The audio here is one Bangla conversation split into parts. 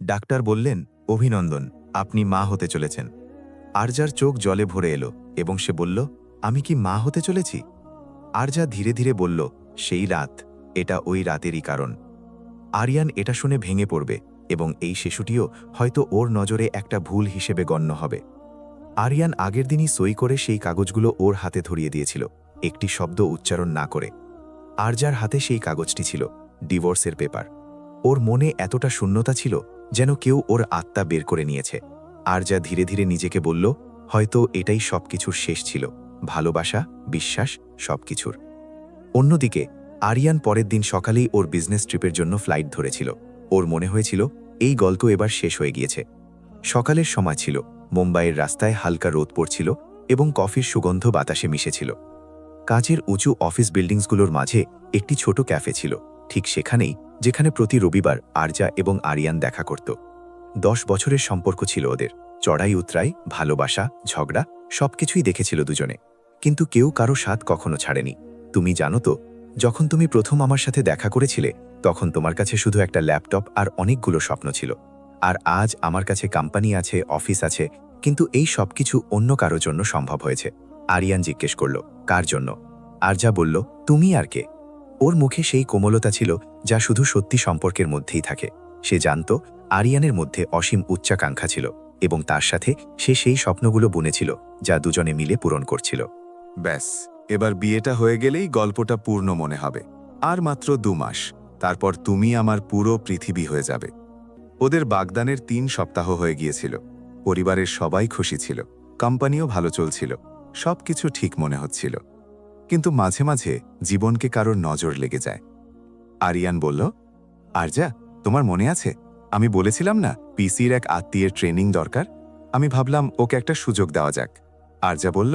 ডাক্তার বললেন, অভিনন্দন, আপনি মা হতে চলেছেন। আরজার চোখ জলে ভরে এলো এবং সে বলল, আমি কি মা হতে চলেছি? আরজা ধীরে ধীরে বলল, সেই রাত, এটা ওই রাতেরই কারণ। আরিয়ান এটা শুনে ভেঙে পড়বে এবং এই শিশুটিও হয়তো ওর নজরে একটা ভুল হিসেবে গণ্য হবে। আরিয়ান আগের দিনই সই করে সেই কাগজগুলো ওর হাতে ধরিয়ে দিয়েছিল, একটি শব্দ উচ্চারণ না করে। আরজার হাতে সেই কাগজটি ছিল ডিভোর্সের পেপার। ওর মনে এতটা শূন্যতা ছিল যেন কেউ ওর আত্মা বের করে নিয়েছে। আরজা ধীরে ধীরে নিজেকে বলল, হয়তো এটাই সবকিছুর শেষ ছিল, ভালোবাসা, বিশ্বাস, সবকিছুর। অন্যদিকে আরিয়ান পরের দিন সকালেই ওর বিজনেস ট্রিপের জন্য ফ্লাইট ধরেছিল। ওর মনে হয়েছিল এই গল্প এবার শেষ হয়ে গিয়েছে। সকালের সময় ছিল, মুম্বাইয়ের রাস্তায় হালকা রোদ পড়ছিল এবং কফির সুগন্ধ বাতাসে মিশেছিল। কাজের উঁচু অফিস বিল্ডিংসগুলোর মাঝে একটি ছোট ক্যাফে ছিল, ঠিক সেখানেই যেখানে প্রতি রবিবার আরজা এবং আরিয়ান দেখা করত। 10 বছরের সম্পর্ক ছিল ওদের, চড়াই উতরাই, ভালোবাসা, ঝগড়া, সবকিছুই দেখেছিল দুজনে। কিন্তু কেউ কারো স্বাদ কখনো ছাড়েনি। তুমি জানো তো, যখন তুমি প্রথম আমার সাথে দেখা করেছিলে তখন তোমার কাছে শুধু একটা ল্যাপটপ আর অনেকগুলো স্বপ্ন ছিল। আর আজ আমার কাছে কোম্পানি আছে, অফিস আছে, কিন্তু এই সবকিছু অন্য কারো জন্য সম্ভব হয়েছে। আরিয়ান জিজ্ঞেস করল, কার জন্য? আরজা বলল, তুমি আর কে? ওর মুখে সেই কোমলতা ছিল যা শুধু সত্যি সম্পর্কের মধ্যেই থাকে। সে জানত আরিয়ানের মধ্যে অসীম উচ্চাকাঙ্ক্ষা ছিল এবং তার সাথে সে সেই স্বপ্নগুলো বুনেছিল যা দুজনে মিলে পূরণ করছিল। ব্যাস, এবার বিয়েটা হয়ে গেলেই গল্পটা পূর্ণ মনে হবে। আর মাত্র 2 মাস, তারপর তুমি আমার পুরো পৃথিবী হয়ে যাবে। ওদের বাগদানের 3 সপ্তাহ হয়ে গিয়েছিল। পরিবারের সবাই খুশি ছিল, কোম্পানিও ভালো চলছিল, সবকিছু ঠিক মনে হচ্ছিল। কিন্তু মাঝে মাঝে জীবনকে কারোর নজর লেগে যায়। আরিয়ান বলল, আরজা, তোমার মনে আছে আমি বলেছিলাম না পিসির এক আত্মীয়ের ট্রেনিং দরকার? আমি ভাবলাম ওকে একটা সুযোগ দেওয়া যাক। আরজা বলল,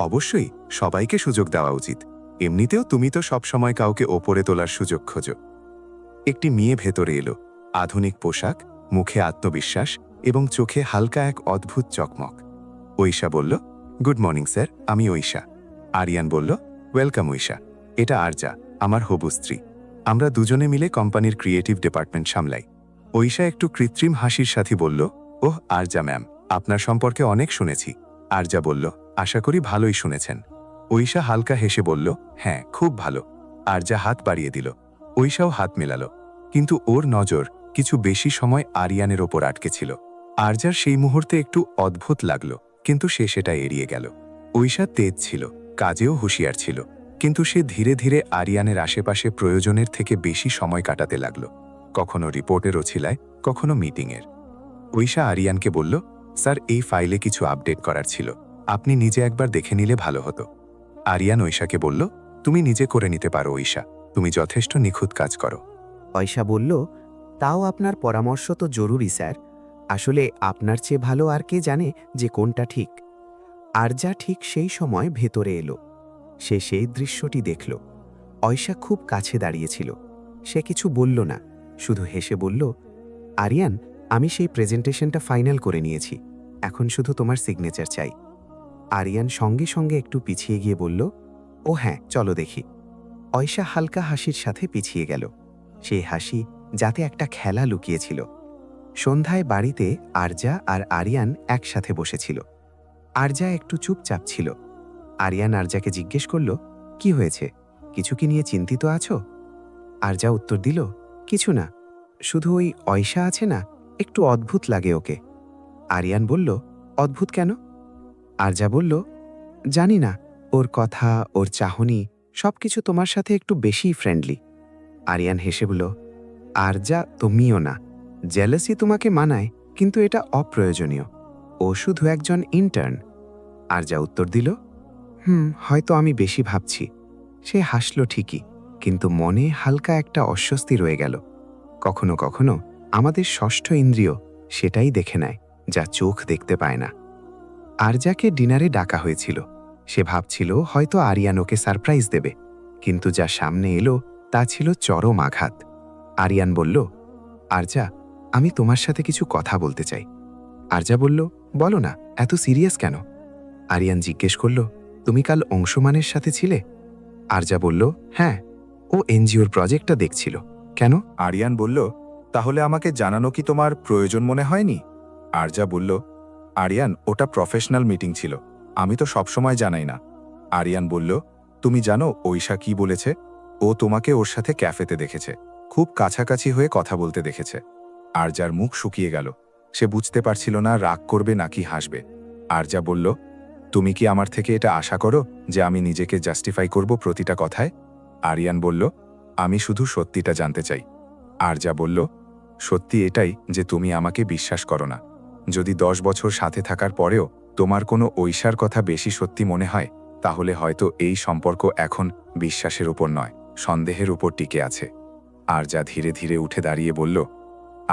অবশ্যই, সবাইকে সুযোগ দেওয়া উচিত। এমনিতেও তুমি তো সবসময় কাউকে ওপরে তোলার সুযোগ খোঁজো। একটি মেয়ে ভেতরে এলো, আধুনিক পোশাক, মুখে আত্মবিশ্বাস এবং চোখে হালকা এক অদ্ভুত চকমক। ঐশা বলল, গুড মর্নিং স্যার, আমি ঐশা। আরিয়ান বলল, ওয়েলকাম ঐশা, এটা আরজা, আমার হবু স্ত্রী। আমরা দুজনে মিলে কোম্পানির ক্রিয়েটিভ ডিপার্টমেন্ট সামলাই। ঐশা একটু কৃত্রিম হাসির সাথে বলল, ওহ আরজা ম্যাম, আপনার সম্পর্কে অনেক শুনেছি। আরজা বলল, আশা করি ভালোই শুনেছেন। ঐশা হালকা হেসে বলল, হ্যাঁ, খুব ভালো। আরজা হাত বাড়িয়ে দিল। ঐশাও হাত মেলালো, কিন্তু ওর নজর কিছু বেশি সময় আরিয়ানের ওপর আটকে ছিল। আরজার সেই মুহূর্তে একটু অদ্ভুত লাগলো, কিন্তু সে সেটা এড়িয়ে গেল। ঐশা তেজ ছিল, কাজেও হুঁশিয়ার ছিল, কিন্তু সে ধীরে ধীরে আরিয়ানের আশেপাশে প্রয়োজনের থেকে বেশি সময় কাটাতে লাগল। কখনো রিপোর্টের ওছিলায়, কখনো মিটিংয়ের। ঐশা আরিয়ানকে বলল, স্যার, এই ফাইলে কিছু আপডেট করার ছিল, আপনি নিজে একবার দেখে নিলে ভালো হতো। আরিয়ান ঐশাকে বলল, তুমি নিজে করে নিতে পারো ঐশা, তুমি যথেষ্ট নিখুঁত কাজ করো। ঐশা বলল, তাও আপনার পরামর্শ তো জরুরি স্যার। আসলে আপনার চেয়ে ভালো আর কে জানে যে কোনটা ঠিক। আরজা ঠিক সেই সময় ভেতরে এলো। সে সেই দৃশ্যটি দেখল। ঐশা খুব কাছে দাঁড়িয়েছিল। সে কিছু বলল না, শুধু হেসে বলল, আরিয়ান, আমি সেই প্রেজেন্টেশনটা ফাইনাল করে নিয়েছি, এখন শুধু তোমার সিগনেচার চাই। আরিয়ান সঙ্গে সঙ্গে একটু পিছিয়ে গিয়ে বলল, ও হ্যাঁ, চলো দেখি। ঐশা হালকা হাসির সাথে পিছিয়ে গেল। সেই হাসি যাতে একটা খেলা লুকিয়েছিল। সন্ধ্যায় বাড়িতে আরজা আর আরিয়ান একসাথে বসেছিল। আরজা একটু চুপচাপ ছিল। আরিয়ান আরজাকে জিজ্ঞেস করল, কি হয়েছে, কিছু কি নিয়ে চিন্তিত আছো? আরজা উত্তর দিল, কিছু না, শুধু ওই ঐশা আছে না, একটু অদ্ভুত লাগে ওকে। আরিয়ান বলল, অদ্ভুত কেন? আরজা বলল, জানি না, ওর কথা, ওর চাহনি, সবকিছু তোমার সাথে একটু বেশিই ফ্রেন্ডলি। আরিয়ান হেসে বলল, আরজা, তুমিও না, জেলাসি তোমাকে মানায়, কিন্তু এটা অপ্রয়োজনীয়। ও শুধু একজন ইন্টার্ন। আরজা উত্তর দিল, হয়তো আমি বেশি ভাবছি। সে হাসল ঠিকই, কিন্তু মনে হালকা একটা অস্বস্তি রয়ে গেল। কখনো কখনো আমাদের ষষ্ঠ ইন্দ্রিয় সেটাই দেখে নেয় যা চোখ দেখতে পায় না। আরজাকে ডিনারে ডাকা হয়েছিল। সে ভাবছিল হয়তো আরিয়ান ওকে সারপ্রাইজ দেবে, কিন্তু যা সামনে এলো তা ছিল চরম আঘাত। আরিয়ান বলল, আরজা, আমি তোমার সাথে কিছু কথা বলতে চাই। আরজা বলল, বলো না, এত সিরিয়াস কেন? আরিয়ান জিজ্ঞেস করল, তুমি কাল অংশমানের সাথে ছিলে? আরজা বলল, হ্যাঁ, ও এনজিওর প্রজেক্টটা দেখছিল। কেন? আরিয়ান বলল, তাহলে আমাকে জানানো কি তোমার প্রয়োজন মনে হয়নি? আরজা বলল, আরিয়ান, ওটা প্রফেশনাল মিটিং ছিল, আমি তো সবসময় জানাই না। আরিয়ান বলল, তুমি জানো ঐশা কি বলেছে? ও তোমাকে ওর সাথে ক্যাফেতে দেখেছে, খুব কাছাকাছি হয়ে কথা বলতে দেখেছে। আরজার মুখ শুকিয়ে গেল। সে বুঝতে পারছিল না রাগ করবে নাকি হাসবে। আরজা বলল, তুমি কি আমার থেকে এটা আশা করো যে আমি নিজেকে জাস্টিফাই করব প্রতিটা কথায়? আরিয়ান বলল, আমি শুধু সত্যিটা জানতে চাই। আরজা বলল, সত্যি এটাই যে তুমি আমাকে বিশ্বাস করো না। যদি 10 বছর সাথে থাকার পরেও তোমার কোনো ঐশার কথা বেশি সত্যি মনে হয়, তাহলে হয়তো এই সম্পর্ক এখন বিশ্বাসের উপর নয়, সন্দেহের উপর টিকে আছে। আরজা ধীরে ধীরে উঠে দাঁড়িয়ে বলল,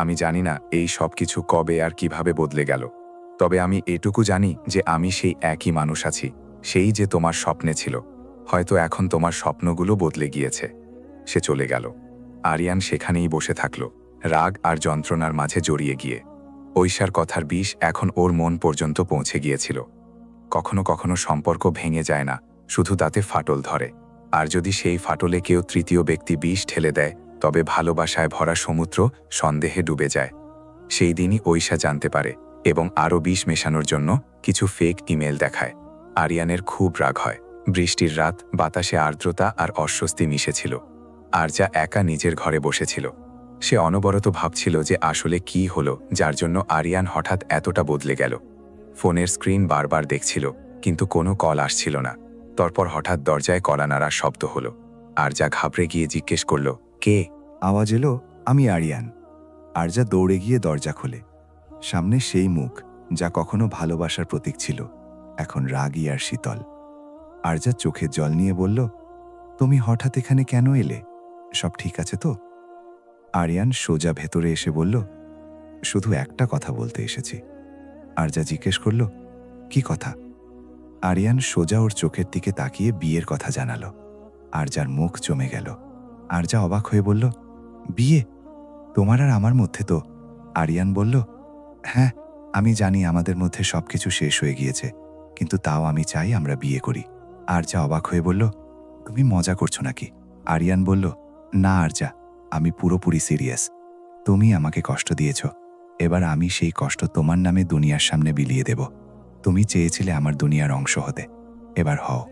আমি জানি না এই সব কিছু কবে আর কিভাবে বদলে গেল, তবে আমি এটুকু জানি যে আমি সেই একই মানুষ আছি, সেই যে তোমার স্বপ্নে ছিল। হয়তো এখন তোমার স্বপ্নগুলো বদলে গিয়েছে। সে চলে গেল। আরিয়ান সেখানেই বসে থাকল, রাগ আর যন্ত্রণার মাঝে জড়িয়ে গিয়ে। ঐশার কথার বিষ এখন ওর মন পর্যন্ত পৌঁছে গিয়েছিল। কখনো কখনো সম্পর্ক ভেঙে যায় না, শুধু তাতে ফাটল ধরে। আর যদি সেই ফাটলে কেউ তৃতীয় ব্যক্তি বিষ ঠেলে দেয়, তবে ভালোবাসায় ভরা সমুদ্র সন্দেহে ডুবে যায়। সেই দিনই ঐশা জানতে পারে এবং আরও বিষ মেশানোর জন্য কিছু ফেক ইমেল দেখায়। আরিয়ানের খুব রাগ হয়। বৃষ্টির রাত, বাতাসে আর্দ্রতা আর অস্বস্তি মিশেছিল। আরজা একা নিজের ঘরে বসেছিল। সে অনবরত ভাবছিল যে আসলে কি হলো যার জন্য আরিয়ান হঠাৎ এতটা বদলে গেল। ফোনের স্ক্রিন বারবার দেখছিল, কিন্তু কোনো কল আসছিল না। তারপর হঠাৎ দরজায় কলা নাড়ার শব্দ হলো। আরজা ঘাবড়ে গিয়ে জিজ্ঞেস করল, কে? আওয়াজ এলো, আমি আরিয়ান। আরজা দৌড়ে গিয়ে দরজা খোলে। সামনে সেই মুখ যা কখনো ভালোবাসার প্রতীক ছিল, এখন রাগী আর শীতল। আরজা চোখে জল নিয়ে বলল, তুমি হঠাৎ এখানে কেন এলে? সব ঠিক আছে তো? আরিয়ান সোজা ভেতরে এসে বলল, শুধু একটা কথা বলতে এসেছি। আরজা জিজ্ঞেস করল, কি কথা? আরিয়ান সোজা ওর চোখের দিকে তাকিয়ে বিয়ের কথা জানালো। আরজার মুখ জমে গেল। আরজা অবাক হয়ে বলল, বিয়ে? তোমার আর আমার মধ্যে তো? আরিয়ান বলল, হ্যাঁ, আমি জানি আমাদের মধ্যে সবকিছু শেষ হয়ে গিয়েছে, কিন্তু তাও আমি চাই আমরা বিয়ে করি। আরজা অবাক হয়ে বলল, তুমি মজা করছো নাকি? আরিয়ান বলল, না আরজা, আমি পুরোপুরি সিরিয়াস। তুমি আমাকে কষ্ট দিয়েছ, এবার আমি সেই কষ্ট তোমার নামে দুনিয়ার সামনে বিলিয়ে দেব। তুমি চেয়েছিলে আমার দুনিয়ার অংশ হতে, এবার হও,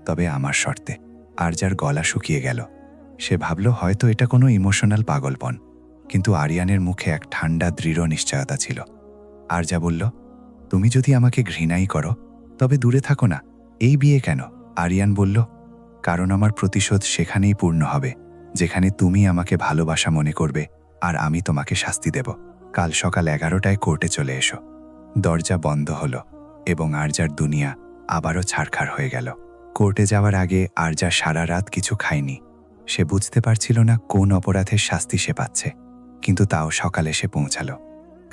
তবে আমার শর্তে। আরজার গলা শুকিয়ে গেল। সে ভাবল হয়তো এটা কোনো ইমোশনাল পাগলপন, কিন্তু আরিয়ানের মুখে এক ঠান্ডা দৃঢ় নিশ্চয়তা ছিল। আরজা বলল, তুমি যদি আমাকে ঘৃণাই করো, তবে দূরে থাকো না, এই বিয়ে কেন? আরিয়ান বলল, কারণ আমার প্রতিশোধ সেখানেই পূর্ণ হবে যেখানে তুমি আমাকে ভালোবাসা মনে করবে আর আমি তোমাকে শাস্তি দেব। কাল সকাল 11টায় কোর্টে চলে এসো। দরজা বন্ধ হলো এবং আরজার দুনিয়া আবারও ছারখার হয়ে গেল। কোর্টে যাওয়ার আগে আরজা সারা রাত কিছু খায়নি। সে বুঝতে পারছিল না কোন অপরাধের শাস্তি সে পাচ্ছে, কিন্তু তাও সকালে সে পৌঁছালো,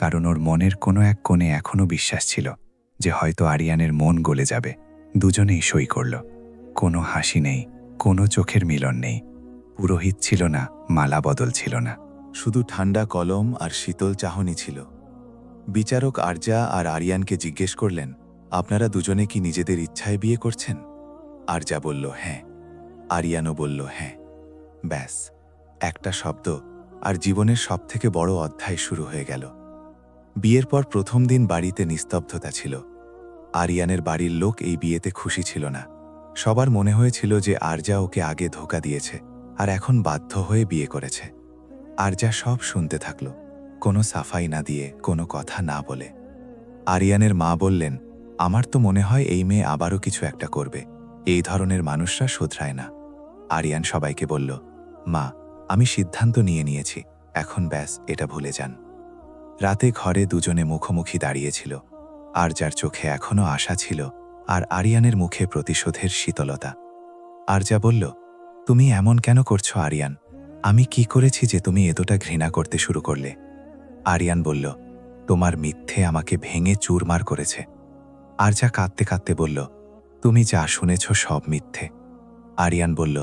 কারণ ওর মনের কোনো এক কোণে এখনও বিশ্বাস ছিল যে হয়তো আরিয়ানের মন গলে যাবে। দুজনেই সই করল। কোনো হাসি নেই, কোনো চোখের মিলন নেই। পুরোহিত ছিল না, মালা বদল ছিল না। শুধু ঠান্ডা কলম আর শীতল চাহনি ছিল। বিচারক আরজা আর আরিয়ানকে জিজ্ঞেস করলেন, আপনারা দুজনে কি নিজেদের ইচ্ছায় বিয়ে করছেন? আরজা বলল, হ্যাঁ। আরিয়ানও বলল, হ্যাঁ। ব্যাস, একটা শব্দ, আর জীবনের সবথেকে বড় অধ্যায় শুরু হয়ে গেল। বিয়ের পর প্রথম দিন বাড়িতে নিস্তব্ধতা ছিল। আরিয়ানের বাড়ির লোক এই বিয়েতে খুশি ছিল না। সবার মনে হয়েছিল যে আরজা ওকে আগে ধোঁকা দিয়েছে আর এখন বাধ্য হয়ে বিয়ে করেছে। আরজা সব শুনতে থাকল, কোনো সাফাই না দিয়ে, কোনো কথা না বলে। আরিয়ানের মা বললেন, আমার তো মনে হয় এই মেয়ে আবারও কিছু একটা করবে। এই ধরনের মানুষরা শোধরায় না। আরিয়ান সবাইকে বলল, মা, আমি সিদ্ধান্ত নিয়ে নিয়েছি, এখন ব্যাস এটা ভুলে যান। রাতে ঘরে দুজনে মুখোমুখি দাঁড়িয়েছিল। আরজার চোখে এখনও আশা ছিল, আর আরিয়ানের মুখে প্রতিশোধের শীতলতা। আরজা বলল, তুমি এমন কেন করছো আরিয়ান? আমি কি করেছি যে তুমি এতটা ঘৃণা করতে শুরু করলে? আরিয়ান বলল, তোমার মিথ্যে আমাকে ভেঙে চুরমার করেছে। আরজা কাঁদতে কাঁদতে বলল, তুমি যা শুনেছ সব মিথ্যে। আরিয়ান বলল,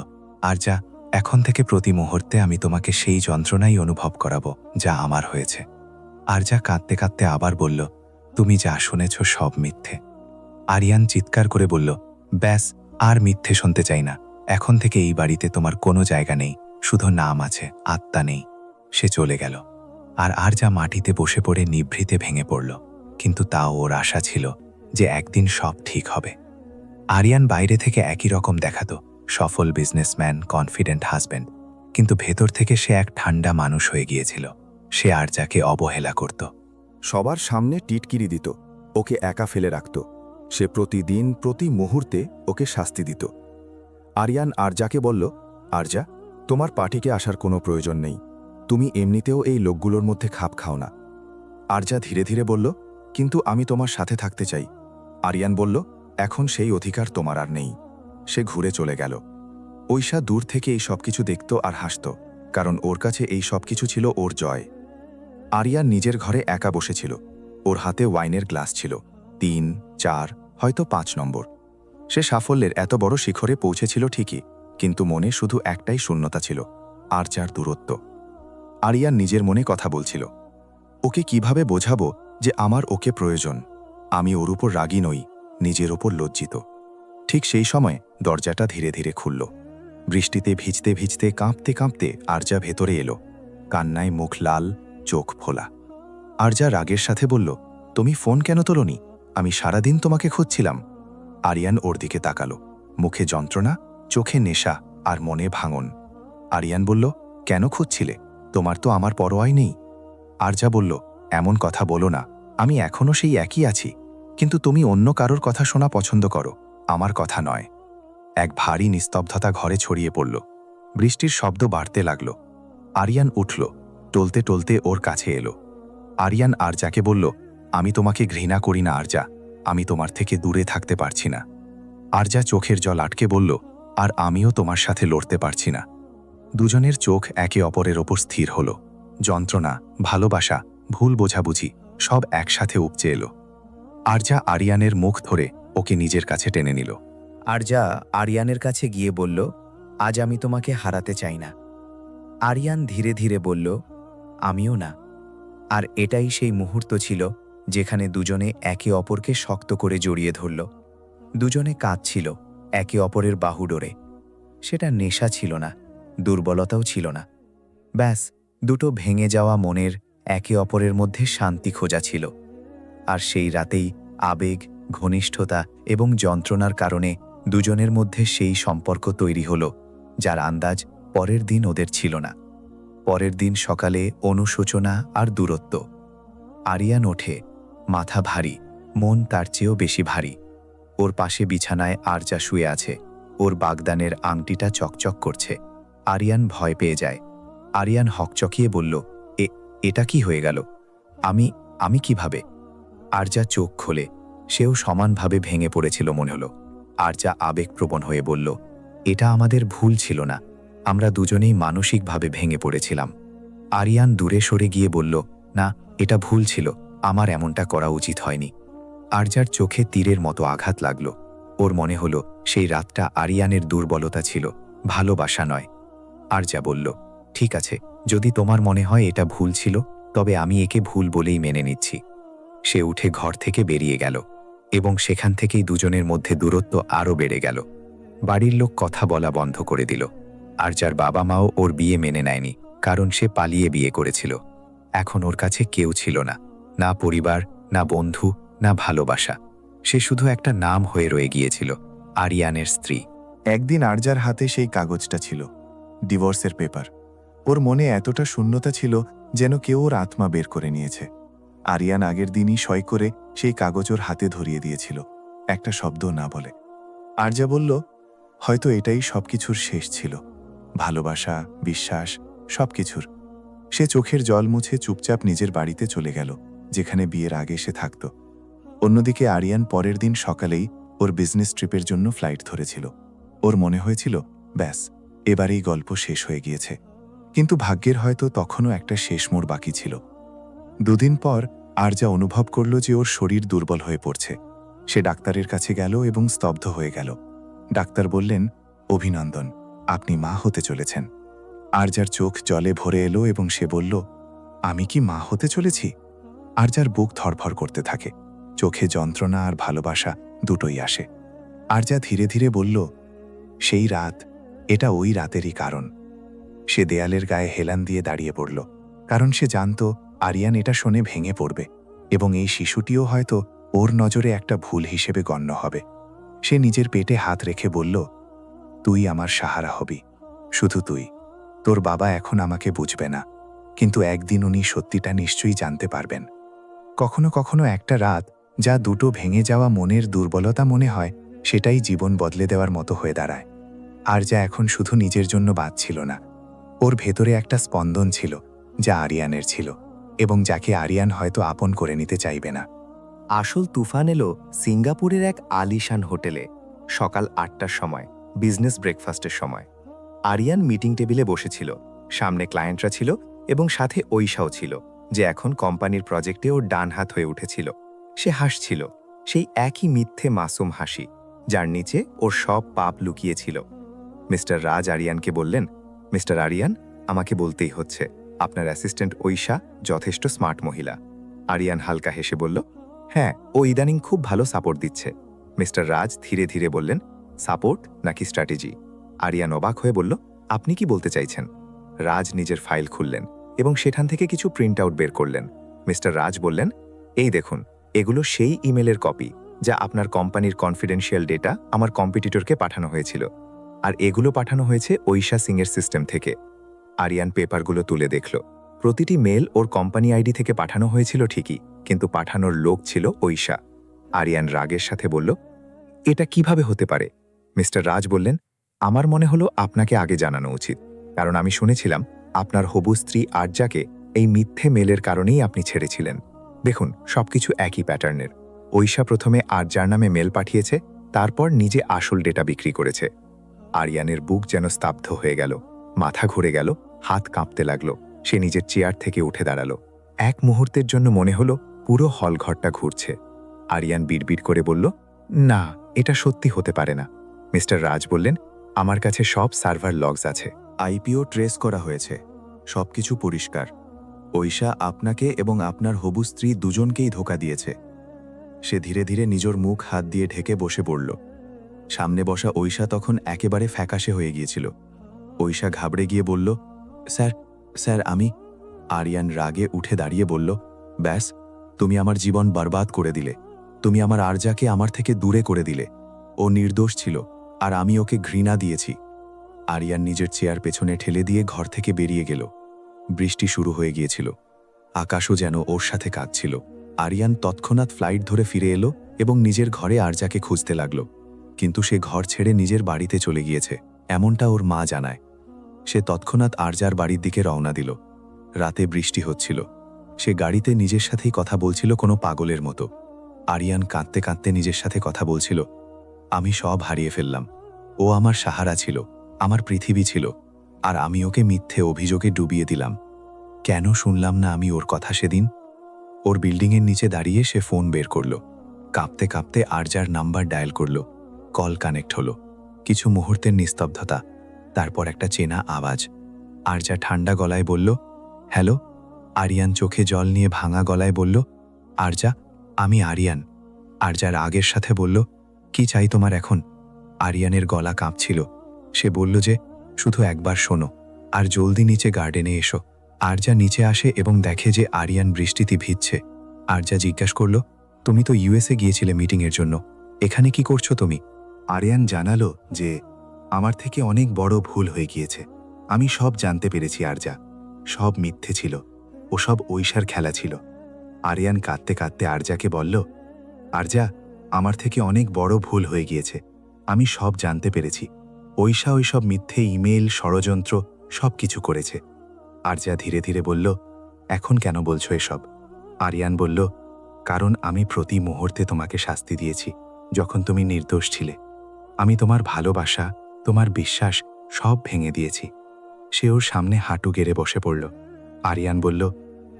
আরজা, এখন থেকে প্রতি মুহূর্তে আমি তোমাকে সেই যন্ত্রণাই অনুভব করাবো যা আমার হয়েছে। আরজা কাঁদতে কাঁদতে আবার বলল, তুমি যা শুনেছ সব মিথ্যে। আরিয়ান চিৎকার করে বলল, ব্যাস, আর মিথ্যে শুনতে চাই না। এখন থেকে এই বাড়িতে তোমার কোনো জায়গা নেই, শুধু নাম আছে, আত্মা নেই। সে চলে গেল। আর আরজা মাটিতে বসে পড়ে নিভৃতে ভেঙে পড়ল। কিন্তু তাও ওর আশা ছিল যে একদিন সব ঠিক হবে। আরিয়ান বাইরে থেকে একই রকম দেখাতো, সফল বিজনেসম্যান, কনফিডেন্ট হাজব্যান্ড, কিন্তু ভেতর থেকে সে এক ঠান্ডা মানুষ হয়ে গিয়েছিল। সে আরজাকে অবহেলা করত। সবার সামনে টিটকিরি দিত, ওকে একা ফেলে রাখত। সে প্রতিদিন প্রতি মুহূর্তে ওকে শাস্তি দিত। আরিয়ান আরজাকে বলল, আরজা, তোমার পার্টিকে আসার কোনো প্রয়োজন নেই। তুমি এমনিতেও এই লোকগুলোর মধ্যে খাপ খাও না। আরজা ধীরে ধীরে বলল, কিন্তু আমি তোমার সাথে থাকতে চাই। আরিয়ান বলল, এখন সেই অধিকার তোমার আর নেই। সে ঘুরে চলে গেল। ঐশা দূর থেকে এই সব কিছু দেখত আর হাসত, কারণ ওর কাছে এই সব কিছু ছিল ওর জয়। আরিয়ান নিজের ঘরে একা বসেছিল। ওর হাতে ওয়াইনের গ্লাস ছিল, 3, 4, হয়তো 5 নম্বর। সে সাফল্যের এত বড় শিখরে পৌঁছেছিল ঠিকই, কিন্তু মনে শুধু একটাই শূন্যতা ছিল, আরজার দূরত্ব। আরিয়ান নিজের মনে কথা বলছিল, ওকে কিভাবে বোঝাবো যে আমার ওকে প্রয়োজন। আমি ওর উপর রাগী নই, নিজের ওপর লজ্জিত। ঠিক সেই সময় দরজাটা ধীরে ধীরে খুলল। বৃষ্টিতে ভিজতে ভিজতে কাঁপতে কাঁপতে আরজা ভেতরে এলো, কান্নায় মুখ লাল, চোখ ফোলা। আরজা রাগের সাথে বলল, তুমি ফোন কেন তোলনি? আমি সারাদিন তোমাকে খুঁজছিলাম। আরিয়ান ওর দিকে তাকালো, মুখে যন্ত্রণা, চোখে নেশা আর মনে ভাঙন। আরিয়ান বলল, কেন খুঁজছিলে? তোমার তো আমার পরোয়াই নেই। আরজা বলল, এমন কথা বলো না, আমি এখনও সেই একই আছি, কিন্তু তুমি অন্য কারোর কথা শোনা পছন্দ করো, আমার কথা নয়। এক ভারী নিস্তব্ধতা ঘরে ছড়িয়ে পড়ল। বৃষ্টির শব্দ বাড়তে লাগল। আরিয়ান উঠল, টলতে টলতে ওর কাছে এলো। আরিয়ান আরজাকে বলল, আমি তোমাকে ঘৃণা করি না আরজা, আমি তোমার থেকে দূরে থাকতে পারছি না। আরজা চোখের জল আটকে বলল, আর আমিও তোমার সাথে লড়তে পারছি না। দুজনের চোখ একে অপরের ওপর স্থির হল। যন্ত্রণা, ভালোবাসা, ভুল বোঝাবুঝি সব একসাথে উপচে এলো। আরজা আরিয়ানের মুখ ধরে ওকে নিজের কাছে টেনে নিল। আরজা আরিয়ানের কাছে গিয়ে বলল, আজ আমি তোমাকে হারাতে চাই না। আরিয়ান ধীরে ধীরে বলল, আমিও না। আর এটাই সেই মুহূর্ত ছিল যেখানে দুজনে একে অপরকে শক্ত করে জড়িয়ে ধরল। দুজনে কাঁদছিল একে অপরের বাহু ডোরে। সেটা নেশা ছিল না, দুর্বলতাও ছিল না। ব্যাস, দুটো ভেঙে যাওয়া মনের একে অপরের মধ্যে শান্তি খোঁজা ছিল। আর সেই রাতেই আবেগ, ঘনিষ্ঠতা এবং যন্ত্রণার কারণে দুজনের মধ্যে সেই সম্পর্ক তৈরি হলো, যার আন্দাজ পরের দিন ওদের ছিল না। পরের দিন সকালে অনুশোচনা আর দূরত্ব। আরিয়ান ওঠে, মাথা ভারী, মন তার চেয়েও বেশি ভারী। ওর পাশে বিছানায় আরজা শুয়ে আছে, ওর বাগদানের আংটিটা চকচক করছে। আরিয়ান ভয় পেয়ে যায়। আরিয়ান হকচকিয়ে বলল, এটা কি হয়ে গেল? আমি কিভাবে? আরজা চোখ খোলে, সেও সমানভাবে ভেঙে পড়েছিল মনে হলো। আরজা আবেগপ্রবণ হয়ে বলল, এটা আমাদের ভুল ছিল না, আমরা দুজনেই মানসিকভাবে ভেঙে পড়েছিলাম। আরিয়ান দূরে সরে গিয়ে বলল, না, এটা ভুল ছিল, আমার এমনটা করা উচিত হয়নি। আরজার চোখে তীরের মতো আঘাত লাগল। ওর মনে হলো সেই রাতটা আরিয়ানের দুর্বলতা ছিল, ভালোবাসা নয়। আরজা বলল, ঠিক আছে, যদি তোমার মনে হয় এটা ভুল ছিল, তবে আমি একে ভুল বলেই মেনে নিচ্ছি। সে উঠে ঘর থেকে বেরিয়ে গেল, এবং সেখান থেকেই দুজনের মধ্যে দূরত্ব আরও বেড়ে গেল। বাড়ির লোক কথা বলা বন্ধ করে দিল। আরজার বাবা মাও ওর বিয়ে মেনে নেয়নি, কারণ সে পালিয়ে বিয়ে করেছিল। এখন ওর কাছে কেউ ছিল না, না পরিবার, না বন্ধু, না ভালোবাসা। সে শুধু একটা নাম হয়ে রয়ে গিয়েছিল, আরিয়ানের স্ত্রী। একদিন আরজার হাতে সেই কাগজটা ছিল, ডিভোর্সের পেপার। ওর মনে এতটা শূন্যতা ছিল যেন কেউ ওর আত্মা বের করে নিয়েছে। আরিয়ান আগের দিনই সই করে সেই কাগজ ওর হাতে ধরিয়ে দিয়েছিল, একটা শব্দ না বলে। আরজা বলল, হয়তো এটাই সবকিছুর শেষ ছিল, ভালোবাসা, বিশ্বাস, সবকিছুর। সে চোখের জল মুছে চুপচাপ নিজের বাড়িতে চলে গেল, যেখানে বিয়ের আগে সে থাকত। অন্যদিকে আরিয়ান পরের দিন সকালেই ওর বিজনেস ট্রিপের জন্য ফ্লাইট ধরেছিল। ওর মনে হয়েছিল, ব্যাস, এবারেই গল্প শেষ হয়ে গিয়েছে। কিন্তু ভাগ্যের হয়তো তখনও একটা শেষ মোড় বাকি ছিল। দুদিন পর আরজা অনুভব করল যে ওর শরীর দুর্বল হয়ে পড়ছে। সে ডাক্তারের কাছে গেল এবং স্তব্ধ হয়ে গেল। ডাক্তার বললেন, অভিনন্দন, আপনি মা হতে চলেছেন। আরজার চোখ জলে ভরে এলো এবং সে বলল, আমি কি মা হতে চলেছি? আরজার বুক ধড়ফড় করতে থাকে, চোখে যন্ত্রণা আর ভালোবাসা দুটোই আসে। আরজা ধীরে ধীরে বলল, সেই রাত, এটা ওই রাতেরই কারণ। সে দেয়ালের গায়ে হেলান দিয়ে দাঁড়িয়ে পড়ল, কারণ সে জানত আরিয়ান এটা শুনে ভেঙে পড়বে এবং এই শিশুটিও হয়তো ওর নজরে একটা ভুল হিসেবে গণ্য হবে। সে নিজের পেটে হাত রেখে বলল, তুই আমার সাহারা হবি, শুধু তুই। তোর বাবা এখন আমাকে বুঝবে না, কিন্তু একদিন উনি সত্যিটা নিশ্চয়ই জানতে পারবেন। কখনো কখনো একটা রাত যা দুটো ভেঙে যাওয়া মনের দুর্বলতা মনে হয়, সেটাই জীবন বদলে দেওয়ার মতো হয়ে দাঁড়ায়। আর যা এখন শুধু নিজের জন্য বাঁচছিল না, ওর ভেতরে একটা স্পন্দন ছিল যা আরিয়ানের ছিল, এবং যাকে আরিয়ান হয়তো আপন করে নিতে চাইবে না। আসল তুফান এলো সিঙ্গাপুরের এক আলিশান হোটেলে সকাল ৮টার সময়, বিজনেস ব্রেকফাস্টের সময়। আরিয়ান মিটিং টেবিলে বসেছিল, সামনে ক্লায়েন্টরা ছিল এবং সাথে ঐশাও ছিল, যে এখন কোম্পানির প্রজেক্টে ওর ডান হাত হয়ে উঠেছিল। সে হাসছিল, সেই একই মিথ্যে মাসুম হাসি যার নিচে ওর সব পাপ লুকিয়েছিল। মিস্টার রাজ আরিয়ানকে বললেন, মিস্টার আরিয়ান, আমাকে বলতেই হচ্ছে, আপনার অ্যাসিস্ট্যান্ট ঐশা যথেষ্ট স্মার্ট মহিলা। আরিয়ান হালকা হেসে বলল, হ্যাঁ, ও ইদানিং খুব ভালো সাপোর্ট দিচ্ছে। মিস্টার রাজ ধীরে ধীরে বললেন, সাপোর্ট নাকি স্ট্র্যাটেজি? আরিয়ান অবাক হয়ে বলল, আপনি কি বলতে চাইছেন? রাজ নিজের ফাইল খুললেন এবং সেখান থেকে কিছু প্রিন্ট আউট বের করলেন। মিস্টার রাজ বললেন, এই দেখুন, এগুলো সেই ইমেলের কপি যা আপনার কোম্পানির কনফিডেন্সিয়াল ডেটা আমার কম্পিটিটরকে পাঠানো হয়েছিল, আর এগুলো পাঠানো হয়েছে ঐশা সিংয়ের সিস্টেম থেকে। আরিয়ান পেপারগুলো তুলে দেখল। প্রতিটি মেল ওর কোম্পানি আইডি থেকে পাঠানো হয়েছিল ঠিকই, কিন্তু পাঠানোর লোক ছিল ঐশা। আরিয়ান রাগের সাথে বলল, এটা কিভাবে হতে পারে? মিস্টার রাজ বললেন, আমার মনে হলো আপনাকে আগে জানানো উচিত, কারণ আমি শুনেছিলাম আপনার হবু স্ত্রী আরজাকে এই মিথ্যে মেলের কারণেই আপনি ছেড়েছিলেন। দেখুন, সবকিছু একই প্যাটার্নের। ঐশা প্রথমে আরজার নামে মেল পাঠিয়েছে, তারপর নিজে আসল ডেটা বিক্রি করেছে। আরিয়ানের বুক যেন স্তব্ধ হয়ে গেল, মাথা ঘুরে গেল, হাত কাঁপতে লাগলো। সে নিজের চেয়ার থেকে উঠে দাঁড়ালো। এক মুহূর্তের জন্য মনে হলো পুরো হলঘরটা ঘুরছে। আরিয়ান বিড়বিড় করে বলল, না, এটা সত্যি হতে পারে না। মিস্টার রাজ বললেন, আমার কাছে সব সার্ভার লগস আছে। আইপিও ট্রেস করা হয়েছে, সবকিছু পরিষ্কার। ঐশা আপনাকে এবং আপনার হবু স্ত্রী দুজনকেই ধোঁকা দিয়েছে। সে ধীরে ধীরে নিজের মুখ হাত দিয়ে ঢেকে বসে পড়ল। সামনে বসা ঐশা তখন একেবারে ফ্যাকাশে হয়ে গিয়েছিল। ঐশা ঘাবড়ে গিয়ে বলল, স্যার স্যার আমি। আরিয়ান রাগে উঠে দাঁড়িয়ে বলল, ব্যাস, তুমি আমার জীবন বরবাদ করে দিলে। তুমি আমার আরজাকে আমার থেকে দূরে করে দিলে। ও নির্দোষ ছিল, আর আমি ওকে ঘৃণা দিয়েছি। আরিয়ান নিজের চেয়ার পেছনে ঠেলে দিয়ে ঘর থেকে বেরিয়ে গেল। বৃষ্টি শুরু হয়ে গিয়েছিল, আকাশও যেন ওর সাথে কাঁদছিল। আরিয়ান তৎক্ষণাৎ ফ্লাইট ধরে ফিরে এলো এবং নিজের ঘরে আরজাকে খুঁজতে লাগল, কিন্তু সে ঘর ছেড়ে নিজের বাড়িতে চলে গিয়েছে, এমনটা ওর মা জানায়। সে তৎক্ষণাৎ আরজার বাড়ির দিকে রওনা দিল। রাতে বৃষ্টি হচ্ছিল। সে গাড়িতে নিজের সাথেই কথা বলছিল কোনো পাগলের মতো। আরিয়ান কাঁদতে কাঁদতে নিজের সাথে কথা বলছিল, আমি সব হারিয়ে ফেললাম। ও আমার সাহারা ছিল, আমার পৃথিবী ছিল, আর আমি ওকে মিথ্যে অভিযোগে ডুবিয়ে দিলাম। কেন শুনলাম না আমি ওর কথা সেদিন? ওর বিল্ডিংয়ের নিচে দাঁড়িয়ে সে ফোন বের করল। কাঁপতে কাঁপতে আরজার নাম্বার ডায়াল করল। কল কানেক্ট হলো। কিছু মুহূর্তের নিস্তব্ধতা, তারপর একটা চেনা আওয়াজ। আরজা ঠান্ডা গলায় বলল, হ্যালো। আরিয়ান চোখে জল নিয়ে ভাঙা গলায় বলল, আরজা, আমি আরিয়ান। আরজার আগের সাথে বলল, কি চাই তোমার এখন? আরিয়ানের গলা কাঁপছিল। সে বলল যে, শুধু একবার শোনো, আর জলদি নিচে গার্ডেনে এসো। আরজা নিচে আসে এবং দেখে যে আরিয়ান বৃষ্টিতে ভিজছে। আরজা জিজ্ঞাসা করল, তুমি তো ইউএসএ গিয়েছিলে মিটিংয়ের জন্য, এখানে কি করছো তুমি? আরিয়ান জানালো যে, আমার থেকে অনেক বড় ভুল হয়ে গিয়েছে। আমি সব জানতে পেরেছি আরজা, সব মিথ্যে ছিল, ও সব ঐশার খেলা ছিল। আরিয়ান কাঁদতে কাঁদতে আরজাকে বলল, আরজা, আমার থেকে অনেক বড় ভুল হয়ে গিয়েছে। আমি সব জানতে পেরেছি। ঐশা ওইসব মিথ্যে ইমেল, ষড়যন্ত্র সব কিছু করেছে। আরজা ধীরে ধীরে বলল, এখন কেন বলছো এসব? আরিয়ান বলল, কারণ আমি প্রতি মুহূর্তে তোমাকে শাস্তি দিয়েছি যখন তুমি নির্দোষ ছিলে। আমি তোমার ভালোবাসা, তোমার বিশ্বাস সব ভেঙে দিয়েছি। সে ওর সামনে হাঁটু গেড়ে বসে পড়ল। আরিয়ান বলল,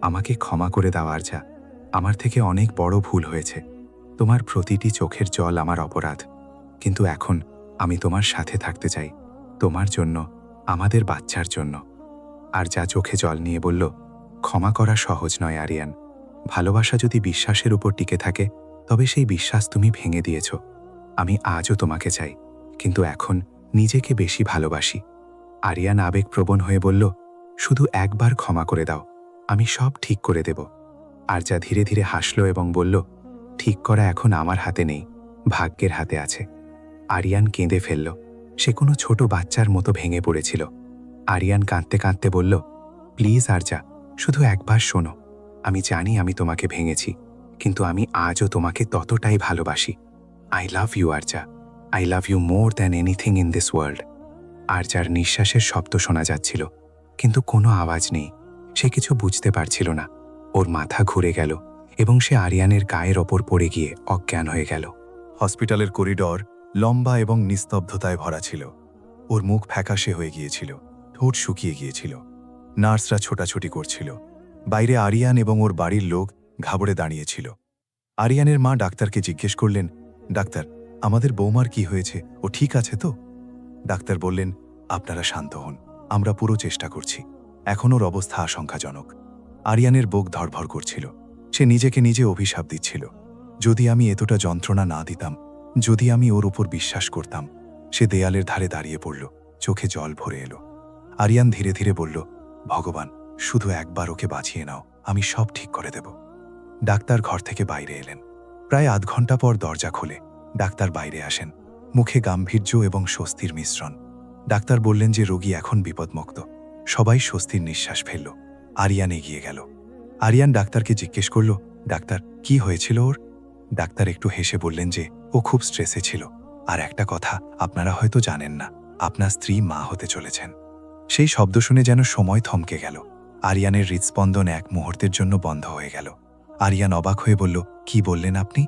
আমাকে ক্ষমা করে দাও আরজা, আমার থেকে অনেক বড় ভুল হয়েছে। তোমার প্রতিটি চোখের জল আমার অপরাধ, কিন্তু এখন আমি তোমার সাথে থাকতে চাই, তোমার জন্য, আমাদের বাচ্চার জন্য। আরজা চোখে জল নিয়ে বলল, ক্ষমা করা সহজ নয় আরিয়ান। ভালোবাসা যদি বিশ্বাসের উপর টিকে থাকে, তবে সেই বিশ্বাস তুমি ভেঙে দিয়েছ। আমি আজও তোমাকে চাই, কিন্তু এখন নিজেকে বেশি ভালোবাসি। আরিয়ান আবেগপ্রবণ হয়ে বলল, শুধু একবার ক্ষমা করে দাও, আমি সব ঠিক করে দেব। আরজা ধীরে ধীরে হাসল এবং বলল, ঠিক করা এখন আমার হাতে নেই, ভাগ্যের হাতে আছে। আরিয়ান কেঁদে ফেলল। সে কোনো ছোট বাচ্চার মতো ভেঙে পড়েছিল। আরিয়ান কাঁদতে কাঁদতে বলল, প্লিজ আরজা, শুধু একবার শোনো। আমি জানি আমি তোমাকে ভেঙেছি, কিন্তু আমি আজও তোমাকে ততটাই ভালোবাসি। I love you Arja, I love you more than anything in this world. আরজার নিঃশ্বাসের শব্দ শোনা যাচ্ছিল, কিন্তু কোনো আওয়াজ নেই। সে কিছু বুঝতে পারছিল না। ওর মাথা ঘুরে গেল এবং সে আরিয়ানের গায়ের ওপর পড়ে গিয়ে অজ্ঞান হয়ে গেল। হসপিটালের করিডর লম্বা এবং নিস্তব্ধতায় ভরা ছিল। ওর মুখ ফ্যাকাশে হয়ে গিয়েছিল, ঠোঁট শুকিয়ে গিয়েছিল। নার্সরা ছোটাছুটি করছিল। বাইরে আরিয়ান এবং ওর বাড়ির লোক ঘাবড়ে দাঁড়িয়েছিল। আরিয়ানের মা ডাক্তারকে জিজ্ঞেস করলেন, ডাক্তার, আমাদের বৌমার কি হয়েছে? ও ঠিক আছে তো? ডাক্তার বললেন, আপনারা শান্ত হন, আমরা পুরো চেষ্টা করছি। এখন ওর অবস্থা আশঙ্কাজনক। আরিয়ানের বুক ধড়ফড় করছিল। সে নিজেকে নিজে অভিশাপ দিচ্ছিল, যদি আমি এতটা যন্ত্রণা না দিতাম, যদি আমি ওর উপর বিশ্বাস করতাম। সে দেয়ালের ধারে দাঁড়িয়ে পড়ল, চোখে জল ভরে এলো। আরিয়ান ধীরে ধীরে বলল, ভগবান, শুধু একবার ওকে বাঁচিয়ে নাও, আমি সব ঠিক করে দেব। ডাক্তার ঘর থেকে বাইরে এলেন। প্রায় আধ ঘন্টা পর দরজা খোলে। ডাক্তার বাইরে আসেন, মুখে গাম্ভীর্য এবং স্বস্তির মিশ্রণ। ডাক্তার বললেন যে রোগী এখন বিপদমুক্ত। সবাই স্বস্তির নিঃশ্বাস ফেলল। আরিয়ান এগিয়ে গেল। আরিয়ান ডাক্তারকে জিজ্ঞেস করল, ডাক্তার, কি হয়েছিল ওর? ডাক্তার একটু হেসে বললেন যে ও খুব স্ট্রেসে ছিল। আর একটা কথা আপনারা হয়তো জানেন না, আপনার স্ত্রী মা হতে চলেছেন। সেই শব্দ শুনে যেন সময় থমকে গেল। আরিয়ানের হৃদস্পন্দন এক মুহূর্তের জন্য বন্ধ হয়ে গেল। আরিয়ান অবাক হয়ে বলল, কি বললেন আপনি?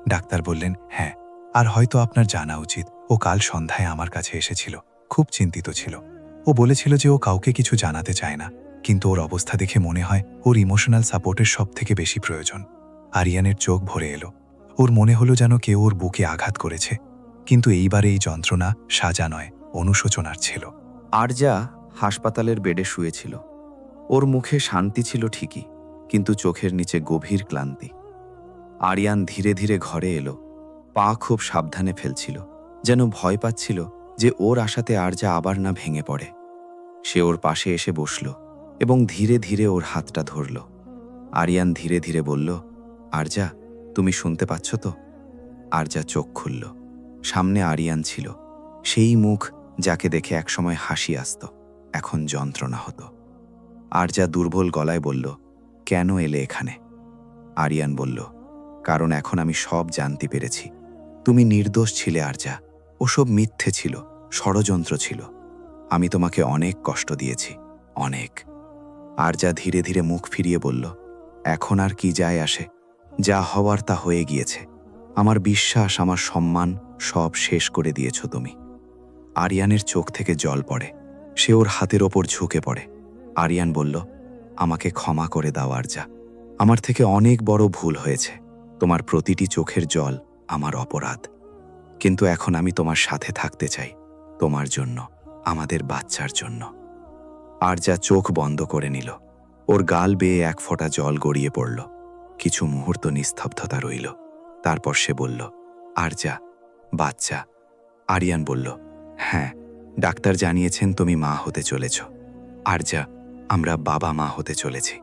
ডাক্তার বললেন, হ্যাঁ, আর হয়তো আপনার জানা উচিত, ও কাল সন্ধ্যায় আমার কাছে এসেছিল। খুব চিন্তিত ছিল। ও বলেছিল যে ও কাউকে কিছু জানাতে চায় না, কিন্তু ওর অবস্থা দেখে মনে হয় ওর ইমোশনাল সাপোর্টের সবথেকে বেশি প্রয়োজন। আরিয়ানের চোখ ভরে এলো। ওর মনে হলো যেন কেউ ওর বুকে আঘাত করেছে, কিন্তু এইবার এই যন্ত্রণা সাজা নয়, অনুশোচনার ছিল। আরজা হাসপাতালের বেডে শুয়েছিল। ওর মুখে শান্তি ছিল ঠিকই, কিন্তু চোখের নিচে গভীর ক্লান্তি। আরিয়ান ধীরে ধীরে ঘরে এলো। পা খুব সাবধানে ফেলছিল, যেন ভয় পাচ্ছিল যে ওর আশাতে আরজা আবার না ভেঙে পড়ে। সে ওর পাশে এসে বসল এবং ধীরে ধীরে ওর হাতটা ধরল। আরিয়ান ধীরে ধীরে বলল, আরজা, তুমি শুনতে পাচ্ছ তো? আরজা চোখ খুলল। সামনে আরিয়ান ছিল, সেই মুখ যাকে দেখে একসময় হাসি আসত, এখন যন্ত্রণা হতো। আরজা দুর্বল গলায় বলল, কেন এলে এখানে? আরিয়ান বলল, কারণ এখন আমি সব জানতে পেরেছি। তুমি নির্দোষ ছিলে আরজা। ওসব মিথ্যে ছিল, ষড়যন্ত্র ছিল। আমি তোমাকে অনেক কষ্ট দিয়েছি, অনেক। আরজা ধীরে ধীরে মুখ ফিরিয়ে বলল, এখন আর কি যায় আসে? যা হওয়ার তা হয়ে গিয়েছে। আমার বিশ্বাস, আমার সম্মান সব শেষ করে দিয়েছ তুমি। আরিয়ানের চোখ থেকে জল পড়ে। সে ওর হাতের ওপর ঝুঁকে পড়ে। আরিয়ান বলল, আমাকে ক্ষমা করে দাও আরজা। আমার থেকে অনেক বড় ভুল হয়েছে। তোমার প্রতিটি চোখের জল আমার অপরাধ। কিন্তু এখন আমি তোমার সাথে থাকতে চাই, তোমার জন্য, আমাদের বাচ্চার জন্য। আরজা চোখ বন্ধ করে নিল। ওর গাল বেয়ে এক ফোঁটা জল গড়িয়ে পড়ল। কিছু মুহূর্ত নিস্তব্ধতা রইল। তারপর সে বলল, আরজা, বাচ্চা। আরিয়ান বলল, হ্যাঁ, ডাক্তার জানিয়েছেন তুমি মা হতে চলেছ। আরজা, আমরা বাবা মা হতে চলেছি।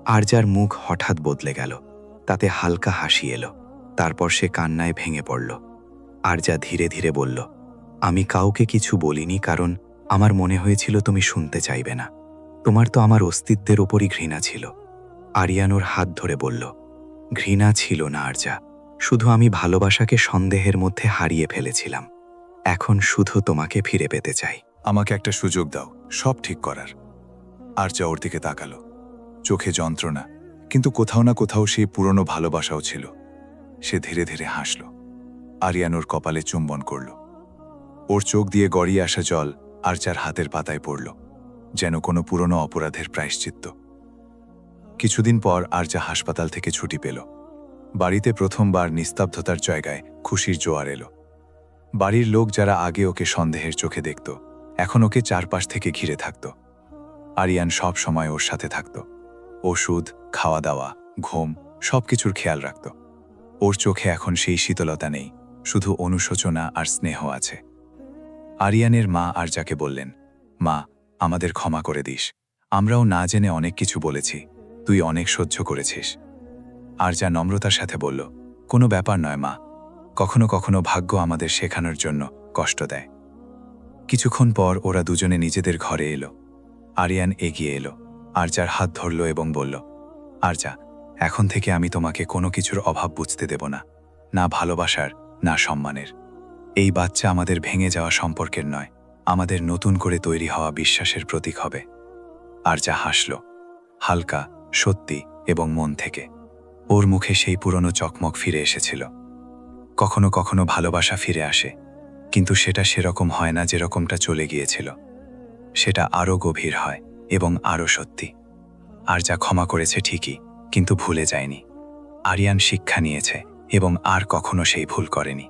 আরজার মুখ হঠাৎ বদলে গেল। তাতে হালকা হাসি এলো। তারপর সে কান্নায় ভেঙে পড়ল। আরজা ধীরে ধীরে বলল, আমি কাউকে কিছু বলিনি, কারণ আমার মনে হয়েছিল তুমি শুনতে চাইবে না। তোমার তো আমার অস্তিত্বের ওপরই ঘৃণা ছিল। আরিয়ান ওর হাত ধরে বলল, ঘৃণা ছিল না আরজা, শুধু আমি ভালোবাসাকে সন্দেহের মধ্যে হারিয়ে ফেলেছিলাম। এখন শুধু তোমাকে ফিরে পেতে চাই। আমাকে একটা সুযোগ দাও সব ঠিক করার। আরজা ওর দিকে তাকালো। চোখে যন্ত্রণা, কিন্তু কোথাও না কোথাও সেই পুরনো ভালোবাসাও ছিল। সে ধীরে ধীরে হাসল। আরিয়ান ওর কপালে চুম্বন করল। ওর চোখ দিয়ে গড়িয়ে আসা জল আরজার হাতের পাতায় পড়ল, যেন কোনো পুরনো অপরাধের প্রায়শ্চিত্ত। কিছুদিন পর আরজা হাসপাতাল থেকে ছুটি পেল। বাড়িতে প্রথমবার নিস্তব্ধতার জায়গায় খুশির জোয়ার এলো। বাড়ির লোক যারা আগে ওকে সন্দেহের চোখে দেখত, এখন ওকে চারপাশ থেকে ঘিরে থাকত। আরিয়ান সব সময় ওর সাথে থাকত। ওষুধ, খাওয়া দাওয়া, ঘুম, সবকিছুর খেয়াল রাখত। ওর চোখে এখন সেই শীতলতা নেই, শুধু অনুশোচনা আর স্নেহ আছে। আরিয়ানের মা আরজাকে বললেন, মা, আমাদের ক্ষমা করে দিস। আমরাও না জেনে অনেক কিছু বলেছি। তুই অনেক সহ্য করেছিস। আরজা নম্রতার সাথে বলল, কোনো ব্যাপার নয় মা, কখনো কখনো ভাগ্য আমাদের শেখানোর জন্য কষ্ট দেয়। কিছুক্ষণ পর ওরা দুজনে নিজেদের ঘরে এলো। আরিয়ান এগিয়ে এলো, আরজার হাত ধরল এবং বলল, আরজা, এখন থেকে আমি তোমাকে কোনো কিছুর অভাব বুঝতে দেব না, না ভালোবাসার, না সম্মানের। এই বাচ্চা আমাদের ভেঙে যাওয়া সম্পর্কের নয়, আমাদের নতুন করে তৈরি হওয়া বিশ্বাসের প্রতীক হবে। আরজা হাসল, হালকা, সত্যি এবং মন থেকে। ওর মুখে সেই পুরনো চকমক ফিরে এসেছিল। কখনো কখনো ভালোবাসা ফিরে আসে, কিন্তু সেটা সেরকম হয় না যেরকমটা চলে গিয়েছিল। সেটা আরও গভীর হয় এবং আরও সত্যি। আরজা ক্ষমা করেছে ঠিকই, কিন্তু ভুলে যায়নি। আরিয়ান শিক্ষা নিয়েছে এবং আর কখনো সেই ভুল করেনি।